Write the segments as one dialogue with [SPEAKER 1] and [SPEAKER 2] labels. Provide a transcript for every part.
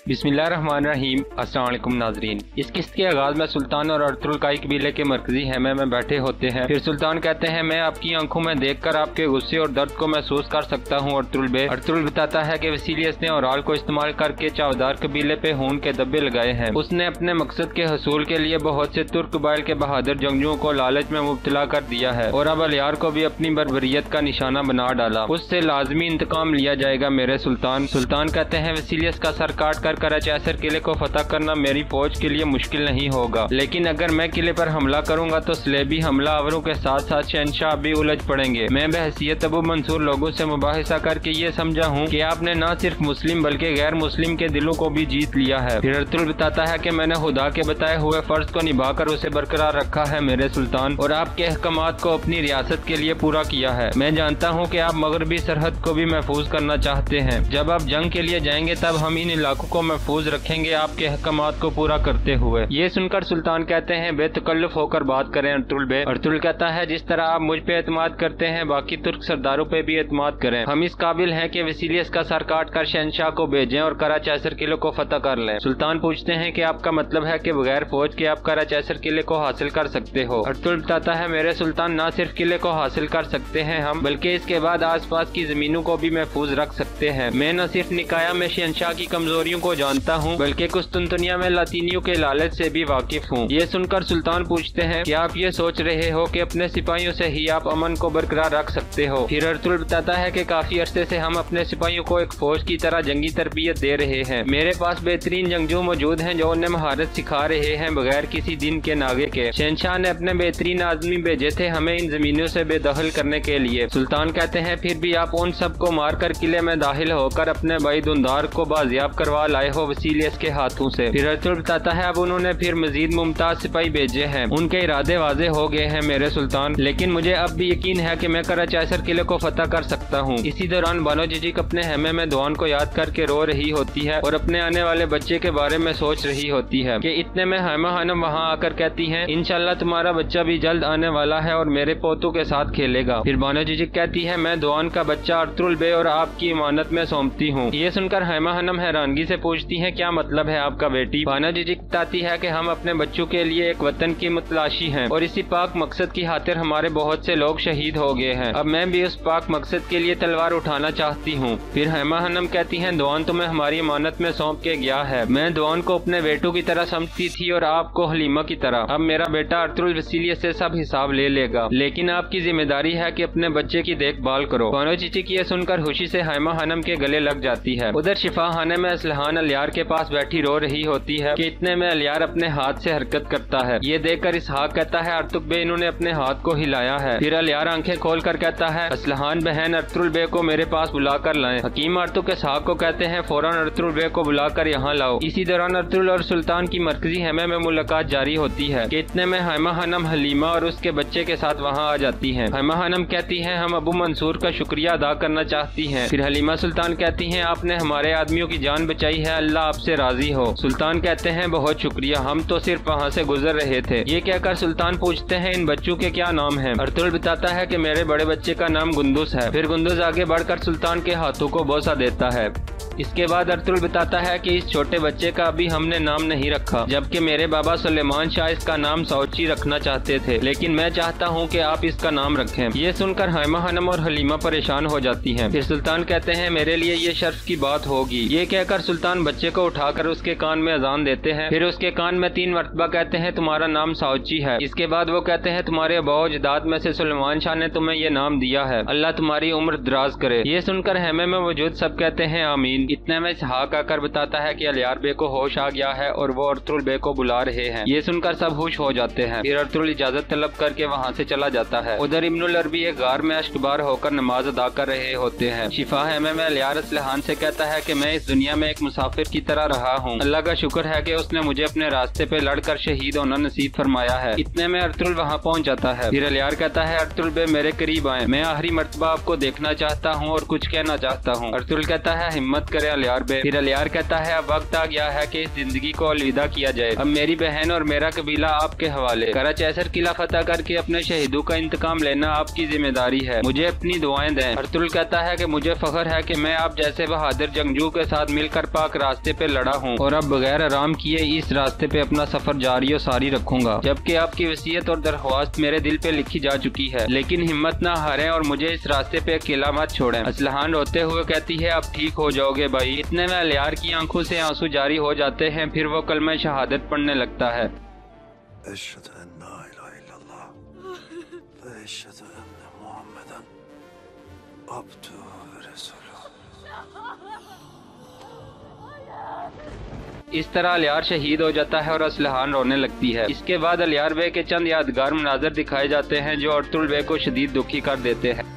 [SPEAKER 1] बिस्मिल्लाहिर्रहमानिर्रहीम। अस्सलाम वालेकुम नाजरीन। इस किस्त के आगाज में सुल्तान और अर्तुल काई कबीले के मरकजी हेमे में बैठे होते हैं। फिर सुल्तान कहते हैं, मैं आपकी आंखों में देखकर आपके गुस्से और दर्द को महसूस कर सकता हूँ अर्तुल बे। अर्तुल बताता है कि वसीलियस ने ओराल को इस्तेमाल करके चावदार कबीले पे खून के धब्बे लगाए हैं। उसने अपने मकसद के हसूल के लिए बहुत से तुर्क कबाइल के बहादुर जंगजुओं को लालच में मुब्तला कर दिया है और अब अलियार को भी अपनी बर्बरियत का निशाना बना डाला। उससे लाजमी इंतकाम लिया जाएगा मेरे सुल्तान। सुल्तान कहते हैं, वसीलियस का सर काट कर कराचैसर किले को फतह करना मेरी फौज के लिए मुश्किल नहीं होगा, लेकिन अगर मैं किले पर हमला करूंगा तो सलेबी हमला आवरों के साथ साथ शहनशाह भी उलझ पड़ेंगे। मैं बहसीयत अबू मंसूर लोगों से मुबाहिसा करके ये समझा हूँ कि आपने न सिर्फ मुस्लिम बल्कि गैर मुस्लिम के दिलों को भी जीत लिया है। फिर अर्तुल बताता है कि मैंने खुदा के बताए हुए फर्ज को निभाकर उसे बरकरार रखा है मेरे सुल्तान, और आपके अहकामात को अपनी रियासत के लिए पूरा किया है। मैं जानता हूँ कि आप मगरबी सरहद को भी महफूज करना चाहते हैं। जब आप जंग के लिए जाएंगे तब हम इन इलाकों को महफूज रखेंगे आपके अहकामात को पूरा करते हुए। ये सुनकर सुल्तान कहते हैं, बेतकल्लुफ होकर बात करें अर्तुल बे। अर्तुल कहता है, जिस तरह आप मुझ पे एतमाद करते हैं बाकी तुर्क सरदारों पे भी एतमाद करें। हम इस काबिल हैं कि वसीलियस का सर काट कर शहनशाह को भेजें और कराचैसर किले को फतह कर लें। सुल्तान पूछते हैं कि आपका मतलब है कि बगैर फौज के आप कराचैसर किले को हासिल कर सकते हो। अर्तुल बताता है, मेरे सुल्तान न सिर्फ किले को हासिल कर सकते हैं हम, बल्कि इसके बाद आसपास की जमीनों को भी महफूज रख सकते हैं। मैं न सिर्फ निकाया में शहनशाह की कमजोरियों को जानता हूँ बल्कि कुस्तुनतुनिया में लातीनियों के लालच से भी वाकिफ हूँ। ये सुनकर सुल्तान पूछते हैं, क्या आप ये सोच रहे हो कि अपने सिपाहियों से ही आप अमन को बरकरार रख सकते हो? फिर अर्तुल बताता है कि काफी अरसे से हम अपने सिपाहियों को एक फौज की तरह जंगी तरबियत दे रहे हैं। मेरे पास बेहतरीन जंगजू मौजूद हैं जो उन्हें महारत सिखा रहे हैं बगैर किसी दिन के नागे के। शहनशाह ने अपने बेहतरीन आदमी भेजे थे हमें इन जमीनों से बेदखल करने के लिए। सुल्तान कहते हैं, फिर भी आप उन सबको मारकर किले में दाखिल होकर अपने भाई दुंदार को बाजियाब करवा लाए हो वसीलियस के हाथों से। फिर अर्तुल बताता है, अब उन्होंने फिर मजीद मुमताज सिपाही भेजे हैं। उनके इरादे वाजे हो गए हैं मेरे सुल्तान, लेकिन मुझे अब भी यकीन है कि मैं कराचैसर किले को फतह कर सकता हूँ। इसी दौरान बानो जिजिक अपने हेमे में दुआन को याद करके रो रही होती है और अपने आने वाले बच्चे के बारे में सोच रही होती है कि इतने में हेमा खानम वहाँ आकर कहती हैं, इंशाल्लाह तुम्हारा बच्चा भी जल्द आने वाला है और मेरे पोतों के साथ खेलेगा। फिर बानो जिजिक कहती है, मैं दुआन का बच्चा अर्तुल बे और आपकी इमानत में सौंपती हूँ। ये सुनकर हेमा खानम हैरानगी से पूछती है, क्या मतलब है आपका बेटी? बानो जिजिक बताती है कि हम अपने बच्चों के लिए एक वतन की मुतलाशी हैं और इसी पाक मकसद की खातिर हमारे बहुत से लोग शहीद हो गए हैं। अब मैं भी उस पाक मकसद के लिए तलवार उठाना चाहती हूँ। फिर हेमा खानम कहती हैं, दुआन तुम्हें हमारी इमानत में सौंप के गया है। मैं दुआन को अपने बेटों की तरह समझती थी और आपको हलीमा की तरह। अब मेरा बेटा अर्तुल वसीलियस से सब हिसाब ले लेगा, लेकिन आपकी जिम्मेदारी है कि अपने बच्चे की देखभाल करो। बानो जिजिक ये सुनकर खुशी से हेमा खानम के गले लग जाती है। उधर शिफा खाने में असलहान अलियार के पास बैठी रो रही होती है कि इतने में अलियार अपने हाथ से हरकत करता है। ये देखकर इसहाक कहता है, अर्तुक बे इन्होंने अपने हाथ को हिलाया है। फिर अलियार आंखें खोल कर कहता है, असलहान बहन अर्तुल बे को मेरे पास बुला कर लाएं। हकीम अर्तुक इसहाक को कहते हैं, फौरन अर्तुल बे को बुलाकर यहाँ लाओ। इसी दौरान अर्तुल और सुल्तान की मरकजी हेमे में मुलाकात जारी होती है कि इतने में हेमा खानम हलीमा और उसके बच्चे के साथ वहाँ आ जाती हैं। हेमा खानम कहती हैं, हम अबू मंसूर का शुक्रिया अदा करना चाहती हैं। फिर हलीमा सुल्तान कहती हैं, आपने हमारे आदमियों की जान बचाई है, अल्लाह आपसे राजी हो। सुल्तान कहते हैं, बहुत शुक्रिया, हम तो सिर्फ वहाँ से गुजर रहे थे। ये कहकर सुल्तान पूछते हैं, इन बच्चों के क्या नाम है? अर्तुल बताता है कि मेरे बड़े बच्चे का नाम गुंदुस है। फिर गुंदुस आगे बढ़कर सुल्तान के हाथों को बोसा देता है। इसके बाद अर्तुल बताता है कि इस छोटे बच्चे का अभी हमने नाम नहीं रखा, जबकि मेरे बाबा सुलेमान शाह इसका नाम सौची रखना चाहते थे, लेकिन मैं चाहता हूँ कि आप इसका नाम रखें। ये सुनकर हेमा खानम और हलीमा परेशान हो जाती हैं। फिर सुल्तान कहते हैं, मेरे लिए ये शर्फ की बात होगी। ये कहकर सुल्तान बच्चे को उठाकर उसके कान में अजान देते हैं। फिर उसके कान में 3 मरतबा कहते हैं, तुम्हारा नाम सौची है। इसके बाद वो कहते हैं, तुम्हारे अबौ-ओ-अजदाद में से सुलेमान शाह ने तुम्हें ये नाम दिया है, अल्लाह तुम्हारी उम्र दराज करे। ये सुनकर हेमे में मौजूद सब कहते हैं, आमीन। इतने में इसहाक आकर बताता है कि अलियार बे को होश आ गया है और वो अर्तुल बे को बुला रहे हैं। ये सुनकर सब होश हो जाते हैं। फिर अर्तुल इजाजत तलब करके वहाँ से चला जाता है। उधर इब्नुल अरबी एक गार में अश्कबार होकर नमाज अदा कर रहे होते हैं। शिफा हेमे में अलियार असलहान से कहता है कि मैं इस दुनिया में एक मुसाफिर की तरह रहा हूँ, अल्लाह का शुक्र है कि उसने मुझे अपने रास्ते पे लड़कर शहीद होना नसीब फरमाया है। इतने में अर्तुल वहाँ पहुँच जाता है। फिर अलियार कहता है, अर्तुल बे मेरे करीब आए, मैं आखिरी मर्तबा आपको देखना चाहता हूँ और कुछ कहना चाहता हूँ। अर्तुल कहता है, हिम्मत करें अलियार बे। फिर अलियार कहता है अब वक्त आ गया है कि इस जिंदगी को अलविदा किया जाए, अब मेरी बहन और मेरा कबीला आपके हवाले। कराचैसर किला फतह करके अपने शहीदों का इंतकाम लेना आपकी जिम्मेदारी है, मुझे अपनी दुआएं दें। अर्तुगरुल कहता है कि मुझे फख्र है कि मैं आप जैसे बहादुर जंगजू के साथ मिलकर पाक रास्ते पे लड़ा हूँ और अब बगैर आराम किए इस रास्ते पे अपना सफर जारी और सारी रखूंगा, जबकि आपकी वसीयत और दरख्वास्त मेरे दिल पे लिखी जा चुकी है। लेकिन हिम्मत ना हारें और मुझे इस रास्ते पे अकेला मत छोड़ें। असलहान रोते हुए कहती है अब ठीक हो जाओगे भाई। इतने में अलियार की आंखों से आंसू जारी हो जाते हैं। फिर वो कलमा शहादत पढ़ने लगता है। इस तरह अलियार शहीद हो जाता है और असलहान रोने लगती है। इसके बाद अलियार बे के चंद यादगार मनाजर दिखाए जाते हैं जो अर्तुगरुल बे को शदीद दुखी कर देते हैं।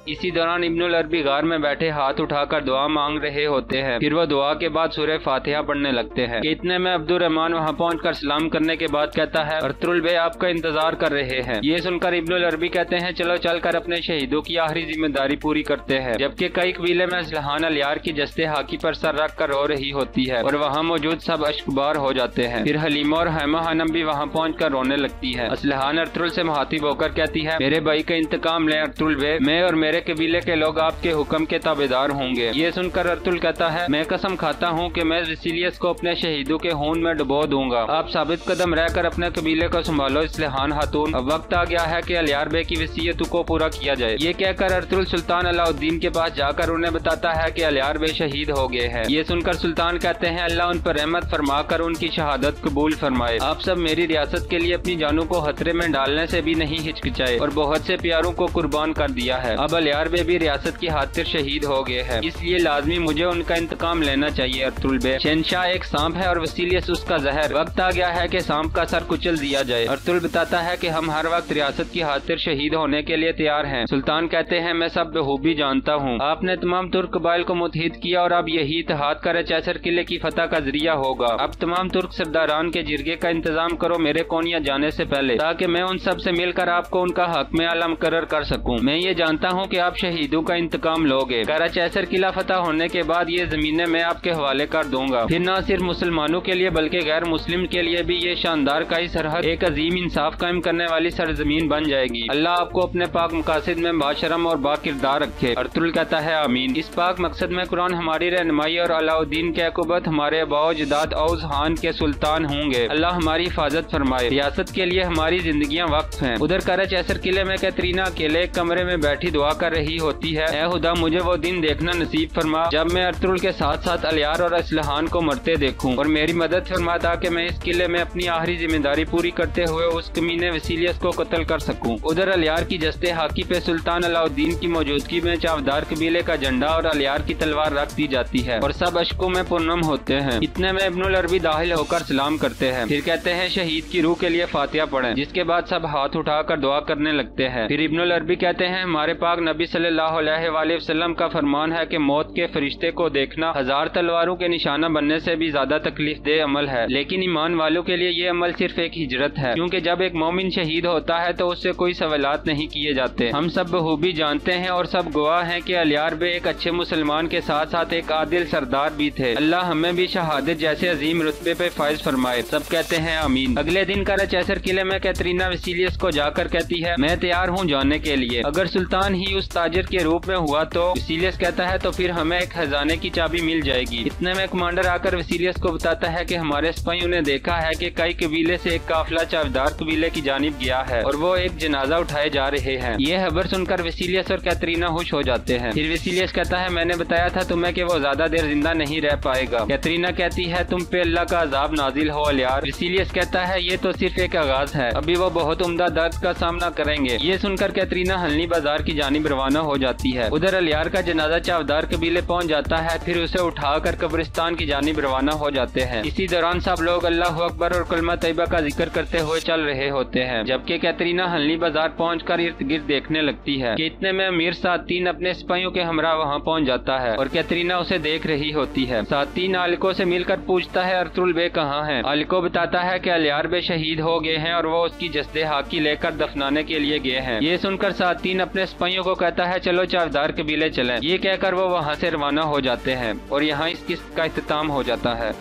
[SPEAKER 1] इसी दौरान इब्नुल अरबी गार में बैठे हाथ उठाकर दुआ मांग रहे होते हैं। फिर वो दुआ के बाद सूरह फातिहा पढ़ने लगते हैं कि इतने में अब्दुर्रहमान वहाँ पहुंचकर सलाम करने के बाद कहता है अर्तुगरुल बे आपका इंतजार कर रहे हैं। ये सुनकर इब्नुल अरबी कहते हैं चलो चलकर अपने शहीदों की आखिरी जिम्मेदारी पूरी करते हैं। जबकि कई कबीले में असलहान अलियार की जस्ते हाकी पर सर रख कर रो रही होती है और वहाँ मौजूद सब अश्कबार हो जाते हैं। फिर हलीमा और हैमा खानम भी वहाँ पहुँच कर रोने लगती है। असलहान अर्तुगरुल से मुखातिब होकर कहती है मेरे भाई का इंतकाम ले अर्तुगरुल बे, मैं और मेरे कबीले के लोग आपके हुक्म के ताबेदार होंगे। ये सुनकर अर्तुगरुल कहता है मैं कसम खाता हूँ कि मैं वसीलियस को अपने शहीदों के खून में डुबो दूंगा। आप साबित कदम रहकर अपने कबीले को संभालो असलहान खातून, अब वक्त आ गया है कि अलियार बे की वसीयत को पूरा किया जाए। ये कहकर अर्तुगरुल सुल्तान अलाउद्दीन के पास जाकर उन्हें बताता है कि अलियार बे शहीद हो गए हैं। ये सुनकर सुल्तान कहते हैं अल्लाह उन पर रहमत फरमा कर उनकी शहादत कबूल फरमाए। आप सब मेरी रियासत के लिए अपनी जानों को खतरे में डालने से भी नहीं हिचकिचाए और बहुत से प्यारों को कुर्बान कर दिया है। अब अलियार बे भी रियासत की खातिर शहीद हो गए हैं, इसलिए लाजमी मुझे उनका इंतकाम लेना चाहिए। अर्तुगरुल बे शहंशाह एक सांप है और वसीलियस उसका जहर, वक्त आ गया है कि सांप का सर कुचल दिया जाए। अर्तुगरुल बताता है कि हम हर वक्त रियासत की खातिर शहीद होने के लिए तैयार हैं। सुल्तान कहते हैं मैं सब बखूबी जानता हूँ, आपने तमाम तुर्क कबाइल को मुत्तहिद किया और अब यही इत्तेहाद कराचैसर किले की फतह का जरिया होगा। अब तमाम तुर्क सरदारान के जिरगे का इंतजाम करो मेरे कोनिया जाने से पहले, ताकि मैं उन सब से मिलकर आपको उनका हक में आला मुकर्रर कर सकूं। मैं ये जानता हूँ कि आप शहीदों का इंतकाम लोगे। कराचैसर किला फतह होने के बाद ये जमीनें मैं आपके हवाले कर दूंगा। फिर न सिर्फ मुसलमानों के लिए बल्कि गैर मुस्लिम के लिए भी ये शानदार काई सरहद एक अजीम इंसाफ कायम करने वाली सरजमीन बन जाएगी। अल्लाह आपको अपने पाक मकासद में बाशरम और बाकिरदार रखे। अर्तुगरुल कहता है आमीन। इस पाक मकसद में कुरान हमारी रहनुमाई और अलाउद्दीन के अकुबत हमारे अबाओ-जदाद औस खान के सुल्तान होंगे। अल्लाह हमारी हिफाजत फरमाए। रियासत के लिए हमारी जिंदगियाँ वक्फ हैं। उधर कराचैसर किले में कैटरीना अकेले एक कमरे में बैठी दुआ कर रही होती है, ऐ खुदा मुझे वो दिन देखना नसीब फरमा जब मैं अर्तुगरुल के साथ साथ अलियार और असलहान को मरते देखूं और मेरी मदद फरमा ताकि मैं इस किले में अपनी आखिरी जिम्मेदारी पूरी करते हुए उस कमीने वसीलियस को कत्ल कर सकूं। उधर अलियार की जस्ते हाकी पे सुल्तान अलाउद्दीन की मौजूदगी में चावदार कबीले का झंडा और अलियार की तलवार रख दी जाती है और सब अश्कों में पुरनम होते हैं। इतने में इब्नुल अरबी दाखिल होकर सलाम करते हैं। फिर कहते हैं शहीद की रूह के लिए फातिहा पढ़ें, जिसके बाद सब हाथ उठाकर दुआ करने लगते हैं। फिर इब्नुल अरबी कहते हैं हमारे पाक नबी सल्लल्लाहु अलैहि वसल्लम का फरमान है कि मौत के फरिश्ते को देखना 1000 तलवारों के निशाना बनने से भी ज्यादा तकलीफ दे अमल है, लेकिन ईमान वालों के लिए ये अमल सिर्फ एक हिजरत है, क्योंकि जब एक मोमिन शहीद होता है तो उससे कोई सवालात नहीं किए जाते। हम सब बखूबी जानते हैं और सब गवाह हैं कि अलियार बे एक अच्छे मुसलमान के साथ साथ एक आदिल सरदार भी थे। अल्लाह हमें भी शहादत जैसे अजीम रुतबे पे फायज फरमाए। सब कहते हैं आमीन। अगले दिन कराचैसर किले में कैटरीना वसीलियस को जाकर कहती है मैं तैयार हूँ जाने के लिए, अगर सुल्तान ही उस ताजिर के रूप में हुआ तो। वसीलियस कहता है तो फिर हमें एक खजाने की चाबी मिल जाएगी। इतने में कमांडर आकर वसीलियस को बताता है कि हमारे सिपाहियों ने देखा है कि कई कबीले से एक काफिला चावदार कबीले की जानिब गया है और वो एक जनाजा उठाए जा रहे हैं। ये खबर सुनकर वसीलियस और कैटरीना खुश हो जाते हैं। फिर वसीलियस कहता है मैंने बताया था तुम्हें कि वो ज्यादा देर जिंदा नहीं रह पाएगा। कैटरीना कहती है तुम पे अल्लाह का अजाब नाजिल हो अलियार। वसीलियस कहता है ये तो सिर्फ एक आगाज है, अभी वो बहुत उम्दा दर्द का सामना करेंगे। ये सुनकर कैटरीना हलनी बाजार की जानिब जानिब रवाना हो जाती है। उधर अलियार का जनाजा चावदार कबीले पहुंच जाता है, फिर उसे उठाकर कब्रिस्तान की जानिब रवाना हो जाते हैं। इसी दौरान सब लोग अल्लाह अकबर और कलमा तैयबा का जिक्र करते हुए चल रहे होते हैं, जबकि कैटरीना हलनी बाजार पहुंचकर इर्द गिर्द देखने लगती है कि इतने में अमीर सातीन अपने सिपाहियों के हमरा वहां पहुंच जाता है और कैटरीना उसे देख रही होती है। सातीन आलिको से मिलकर पूछता है अर्तुगरुल बे कहाँ है। आलिको बताता है कि अलियार बे शहीद हो गए हैं और वो उसकी जस्दे हाकी लेकर दफनाने के लिए गए हैं। ये सुनकर सातीन अपने सिपाहियों को कहता है चलो चावदार कबीले चलें। ये कहकर वो वहाँ से रवाना हो जाते हैं और यहाँ इस किस्त का इख्तिताम हो जाता है।